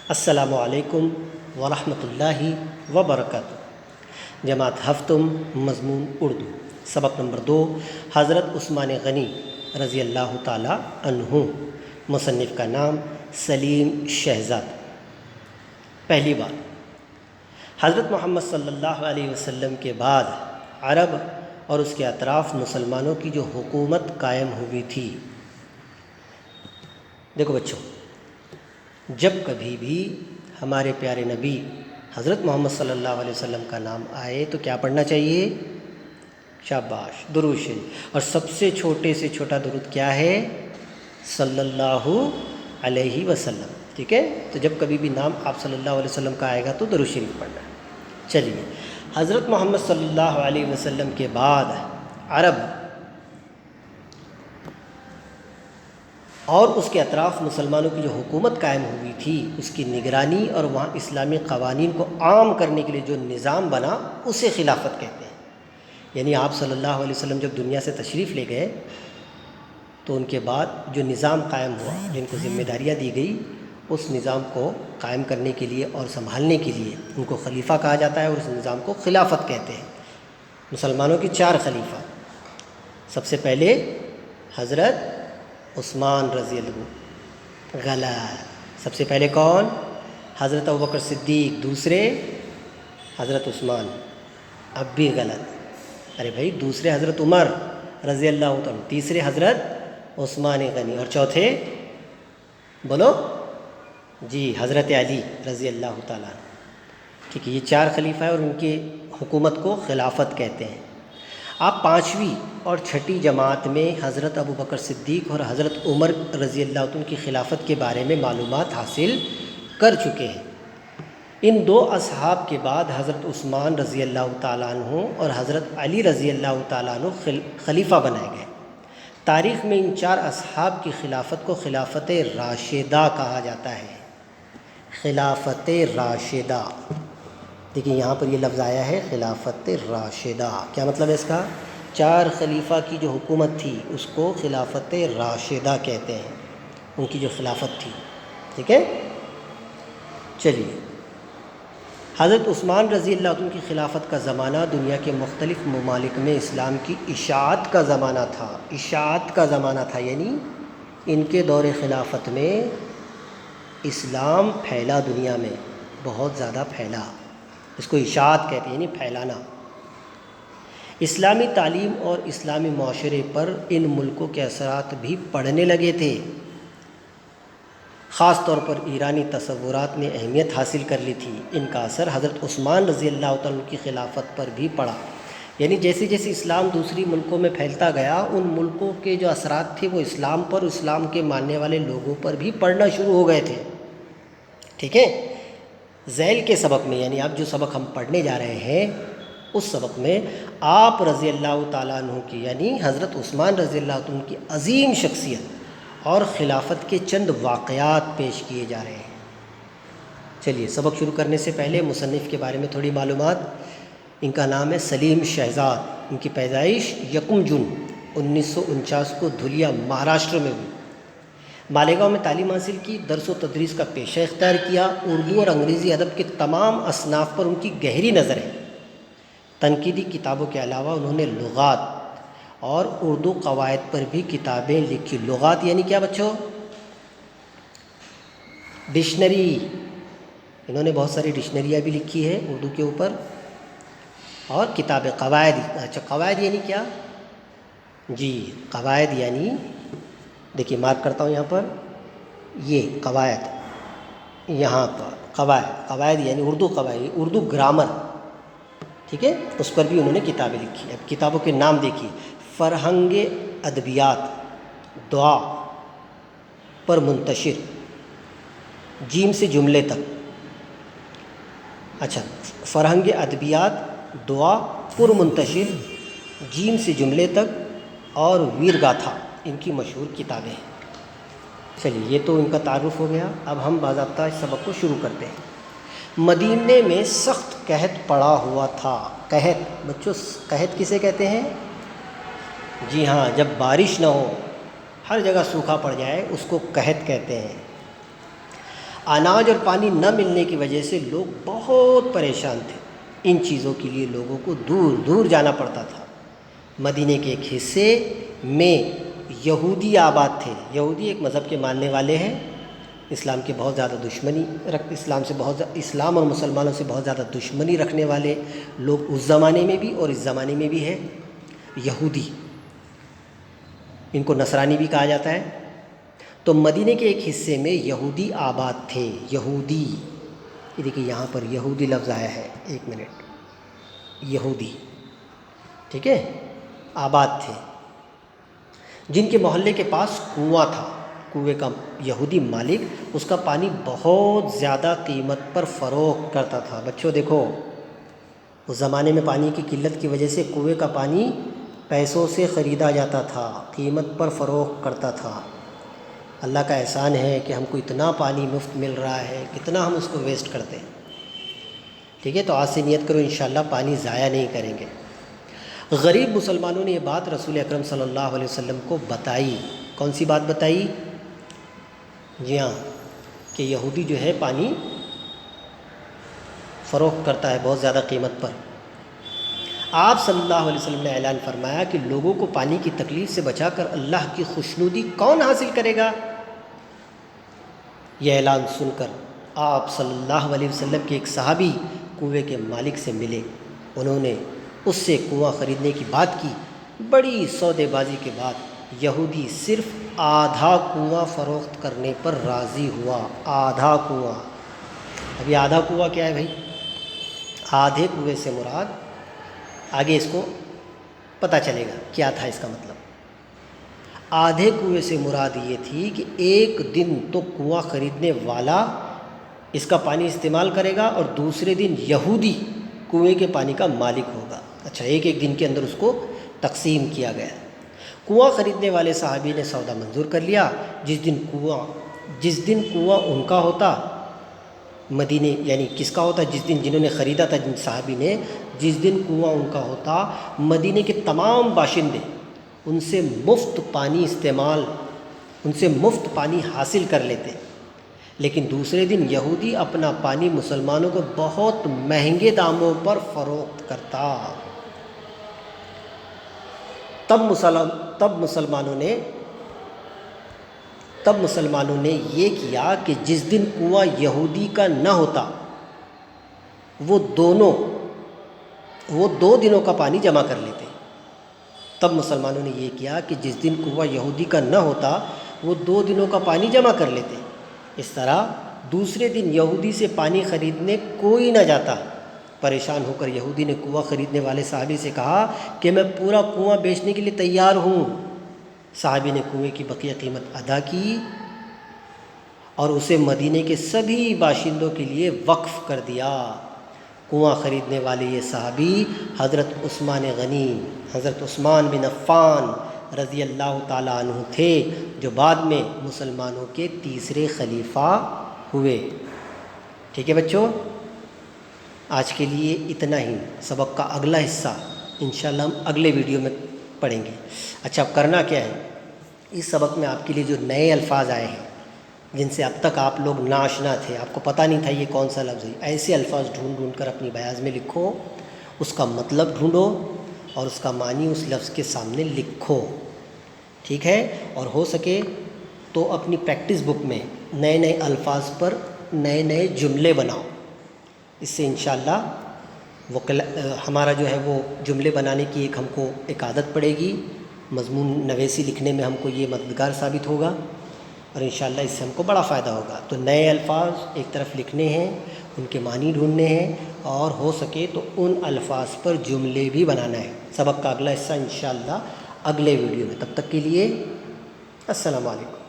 السلام علیکم ورحمۃ اللہ وبرکاتہ۔ جماعت ہفتم مضمون اردو سبق نمبر 2 حضرت عثمان غنی رضی اللہ تعالی عنہ۔ مصنف کا نام سلیم شہزاد۔ پہلی بات، حضرت محمد صلی اللہ علیہ وسلم کے بعد عرب اور اس کے اطراف مسلمانوں کی جو حکومت قائم ہوئی تھی۔ دیکھو بچوں، جب کبھی بھی ہمارے پیارے نبی حضرت محمد صلی اللہ علیہ وسلم کا نام آئے تو کیا پڑھنا چاہیے؟ شاباش، درود شریف۔ اور سب سے چھوٹے سے چھوٹا درود کیا ہے؟ صلی اللہ علیہ وسلم۔ ٹھیک ہے، تو جب کبھی بھی نام آپ صلی اللہ علیہ وسلم کا آئے گا تو درود شریف پڑھنا ہے۔ چلیے، حضرت محمد صلی اللہ علیہ وسلم کے بعد عرب اور اس کے اطراف مسلمانوں کی جو حکومت قائم ہوئی تھی، اس کی نگرانی اور وہاں اسلامی قوانین کو عام کرنے کے لیے جو نظام بنا اسے خلافت کہتے ہیں۔ یعنی آپ صلی اللہ علیہ وسلم جب دنیا سے تشریف لے گئے تو ان کے بعد جو نظام قائم ہوا، جن کو ذمہ داریاں دی گئی، اس نظام کو قائم کرنے کے لیے اور سنبھالنے کے لیے ان کو خلیفہ کہا جاتا ہے، اور اس نظام کو خلافت کہتے ہیں۔ مسلمانوں کے 4 خلیفہ۔ سب سے پہلے حضرت عثمان رضی اللہ، غلط، سب سے پہلے کون؟ حضرت ابوبکر صدیق، دوسرے حضرت عثمان، اب بھی غلط، ارے بھائی دوسرے حضرت عمر رضی اللہ عنہ، تیسرے حضرت عثمان غنی، اور چوتھے بولو جی حضرت علی رضی اللہ تعالیٰ۔ ٹھیک ہے، یہ 4 خلیفہ ہیں اور ان کی حکومت کو خلافت کہتے ہیں۔ آپ 5ویں اور 6ٹھی جماعت میں حضرت ابوبکر صدیق اور حضرت عمر رضی اللہ عنہ کی خلافت کے بارے میں معلومات حاصل کر چکے ہیں۔ ان 2 اصحاب کے بعد حضرت عثمان رضی اللہ تعالیٰ عنہ اور حضرت علی رضی اللہ تعالیٰ عنہ خلیفہ بنائے گئے۔ تاریخ میں ان 4 اصحاب کی خلافت کو خلافت راشدہ کہا جاتا ہے۔ خلافت راشدہ، دیکھیں یہاں پر یہ لفظ آیا ہے خلافت راشدہ۔ کیا مطلب ہے اس کا؟ 4 خلیفہ کی جو حکومت تھی اس کو خلافت راشدہ کہتے ہیں، ان کی جو خلافت تھی۔ ٹھیک ہے، چلیے، حضرت عثمان رضی اللہ عنہ کی خلافت کا زمانہ دنیا کے مختلف ممالک میں اسلام کی اشاعت کا زمانہ تھا۔ اشاعت کا زمانہ تھا، یعنی ان کے دور خلافت میں اسلام پھیلا، دنیا میں بہت زیادہ پھیلا۔ اس کو اشاعت کہتے ہیں، یعنی پھیلانا۔ اسلامی تعلیم اور اسلامی معاشرے پر ان ملکوں کے اثرات بھی پڑنے لگے تھے۔ خاص طور پر ایرانی تصورات نے اہمیت حاصل کر لی تھی۔ ان کا اثر حضرت عثمان رضی اللہ عنہ کی خلافت پر بھی پڑا۔ یعنی جیسے جیسے اسلام دوسری ملکوں میں پھیلتا گیا، ان ملکوں کے جو اثرات تھے وہ اسلام پر، اسلام کے ماننے والے لوگوں پر بھی پڑنا شروع ہو گئے تھے۔ ٹھیک ہے، ذیل کے سبق میں، یعنی اب جو سبق ہم پڑھنے جا رہے ہیں اس سبق میں آپ رضی اللہ تعالیٰ عنہ کی، یعنی حضرت عثمان رضی اللہ عنہ کی عظیم شخصیت اور خلافت کے چند واقعات پیش کیے جا رہے ہیں۔ چلیے، سبق شروع کرنے سے پہلے مصنف کے بارے میں تھوڑی معلومات۔ ان کا نام ہے سلیم شہزاد۔ ان کی پیدائش 1 جون 1949 کو دھولیا، مہاراشٹر میں ہوئی۔ مالیگاؤں میں تعلیم حاصل کی، درس و تدریس کا پیشہ اختیار کیا۔ اردو اور انگریزی ادب کے تمام اصناف پر ان کی گہری نظر ہے۔ تنقیدی کتابوں کے علاوہ انہوں نے لغات اور اردو قواعد پر بھی کتابیں لکھی۔ لغات یعنی کیا بچوں؟ ڈکشنری۔ انہوں نے بہت ساری ڈکشنریاں بھی لکھی ہے اردو کے اوپر، اور کتاب قواعد۔ اچھا، قواعد یعنی کیا؟ جی، قواعد یعنی دیکھیے، مارک کرتا ہوں یہاں پر، یہ قواعد، یہاں پر قواعد یعنی اردو قواعد، اردو گرامر۔ ٹھیک ہے، اس پر بھی انہوں نے کتابیں لکھی۔ اب کتابوں کے نام دیکھیے: فرہنگ ادبیات، دعا پر منتشر، جیم سے جملے تک۔ اچھا، فرہنگ ادبیات، دعا پر منتشر، جیم سے جملے تک، اور ویر گاتھا ان کی مشہور کتابیں ہیں۔ چلیے، یہ تو ان کا تعارف ہو گیا۔ اب ہم باضابطہ اس سبق کو شروع کرتے ہیں۔ مدینے میں سخت قحط پڑا ہوا تھا۔ قحط بچوں، قحط کسے کہتے ہیں؟ جی ہاں، جب بارش نہ ہو، ہر جگہ سوکھا پڑ جائے، اس کو قحط کہتے ہیں۔ اناج اور پانی نہ ملنے کی وجہ سے لوگ بہت پریشان تھے، ان چیزوں کے لیے لوگوں کو دور دور جانا پڑتا تھا۔ مدینے کے ایک حصے میں یہودی آباد تھے۔ یہودی ایک مذہب کے ماننے والے ہیں، اسلام کے بہت زیادہ دشمنی اسلام اور مسلمانوں سے بہت زیادہ دشمنی رکھنے والے لوگ اس زمانے میں بھی اور اس زمانے میں بھی ہیں، یہودی۔ ان کو نصرانی بھی کہا جاتا ہے۔ تو مدینے کے ایک حصے میں یہودی آباد تھے۔ یہودی، یہ دیکھیے یہاں پر یہودی لفظ آیا ہے، ایک منٹ، یہودی، ٹھیک ہے، آباد تھے، جن کے محلے کے پاس کنواں تھا۔ کنویں کا یہودی مالک اس کا پانی بہت زیادہ قیمت پر فروخت کرتا تھا۔ بچوں دیکھو، اس زمانے میں پانی کی قلت کی وجہ سے کنویں کا پانی پیسوں سے خریدا جاتا تھا، قیمت پر فروخت کرتا تھا۔ اللہ کا احسان ہے کہ ہم کو اتنا پانی مفت مل رہا ہے، کتنا ہم اس کو ویسٹ کرتے ہیں۔ ٹھیک ہے، تو آج سے نیت کرو انشاءاللہ پانی ضائع نہیں کریں گے۔ غریب مسلمانوں نے یہ بات رسول اکرم صلی اللہ علیہ وسلم کو بتائی۔ کون سی بات بتائی؟ جی ہاں، کہ یہودی جو ہے پانی فروخت کرتا ہے بہت زیادہ قیمت پر۔ آپ صلی اللہ علیہ وسلم نے اعلان فرمایا کہ لوگوں کو پانی کی تکلیف سے بچا کر اللہ کی خوشنودی کون حاصل کرے گا؟ یہ اعلان سن کر آپ صلی اللہ علیہ وسلم کے ایک صحابی کنویں کے مالک سے ملے۔ انہوں نے اس سے کنواں خریدنے کی بات کی۔ بڑی سودے بازی کے بعد یہودی صرف آدھا کنواں فروخت کرنے پر راضی ہوا۔ آدھا کنواں۔ اب یہ آدھا کنواں کیا ہے بھائی؟ آدھے کنویں سے مراد، آگے اس کو پتہ چلے گا کیا تھا اس کا مطلب۔ آدھے کنویں سے مراد یہ تھی کہ ایک دن تو کنواں خریدنے والا اس کا پانی استعمال کرے گا اور دوسرے دن یہودی کنویں کے پانی کا مالک ہوگا۔ اچھا، ایک دن کے اندر اس کو تقسیم کیا گیا۔ کنواں خریدنے والے صحابی نے سودا منظور کر لیا۔ جس دن کنواں ان کا ہوتا، مدینے یعنی کس کا ہوتا؟ جنہوں نے خریدا تھا، جن صحابی نے، جس دن کنواں ان کا ہوتا، مدینے کے تمام باشندے ان سے مفت پانی حاصل کر لیتے۔ لیکن دوسرے دن یہودی اپنا پانی مسلمانوں کو بہت مہنگے داموں پر فروخت کرتا۔ تب مسلمانوں نے یہ کیا کہ جس دن کنواں یہودی کا نہ ہوتا، وہ دو دنوں کا پانی جمع کر لیتے۔ تب مسلمانوں نے یہ کیا کہ جس دن کنواں یہودی کا نہ ہوتا، وہ 2 دنوں کا پانی جمع کر لیتے۔ اس طرح دوسرے دن یہودی سے پانی خریدنے کوئی نہ جاتا۔ پریشان ہو کر یہودی نے کنواں خریدنے والے صحابی سے کہا کہ میں پورا کنواں بیچنے کے لیے تیار ہوں۔ صحابی نے کنویں کی بقیہ قیمت ادا کی اور اسے مدینے کے سبھی باشندوں کے لیے وقف کر دیا۔ کنواں خریدنے والے یہ صحابی حضرت عثمان بن عفان رضی اللہ تعالیٰ عنہ تھے، جو بعد میں مسلمانوں کے تیسرے خلیفہ ہوئے۔ ٹھیک ہے بچوں، آج کے لیے اتنا ہی۔ سبق کا اگلا حصہ انشاءاللہ ہم اگلے ویڈیو میں پڑھیں گے۔ اچھا، اب کرنا کیا ہے؟ اس سبق میں آپ کے لیے جو نئے الفاظ آئے ہیں، جن سے اب تک آپ لوگ ناآشنا تھے، آپ کو پتہ نہیں تھا یہ کون سا لفظ ہے، ایسے الفاظ ڈھونڈ کر اپنی بیاض میں لکھو، اس کا مطلب ڈھونڈو اور اس کا معنی اس لفظ کے سامنے لکھو۔ ٹھیک ہے؟ اور ہو سکے تو اپنی پریکٹس بک میں نئے الفاظ پر نئے جملے بناؤ۔ اس سے انشاءاللہ ہمارا جو ہے وہ جملے بنانے کی ہم کو ایک عادت پڑے گی۔ مضمون نویسی لکھنے میں ہم کو یہ مددگار ثابت ہوگا اور انشاءاللہ اس سے ہم کو بڑا فائدہ ہوگا۔ تو نئے الفاظ ایک طرف لکھنے ہیں، ان کے معنی ڈھونڈنے ہیں، اور ہو سکے تو ان الفاظ پر جملے بھی بنانا ہے۔ سبق کا اگلا حصہ انشاءاللہ اگلے ویڈیو میں۔ تب تک کے لیے السلام علیکم۔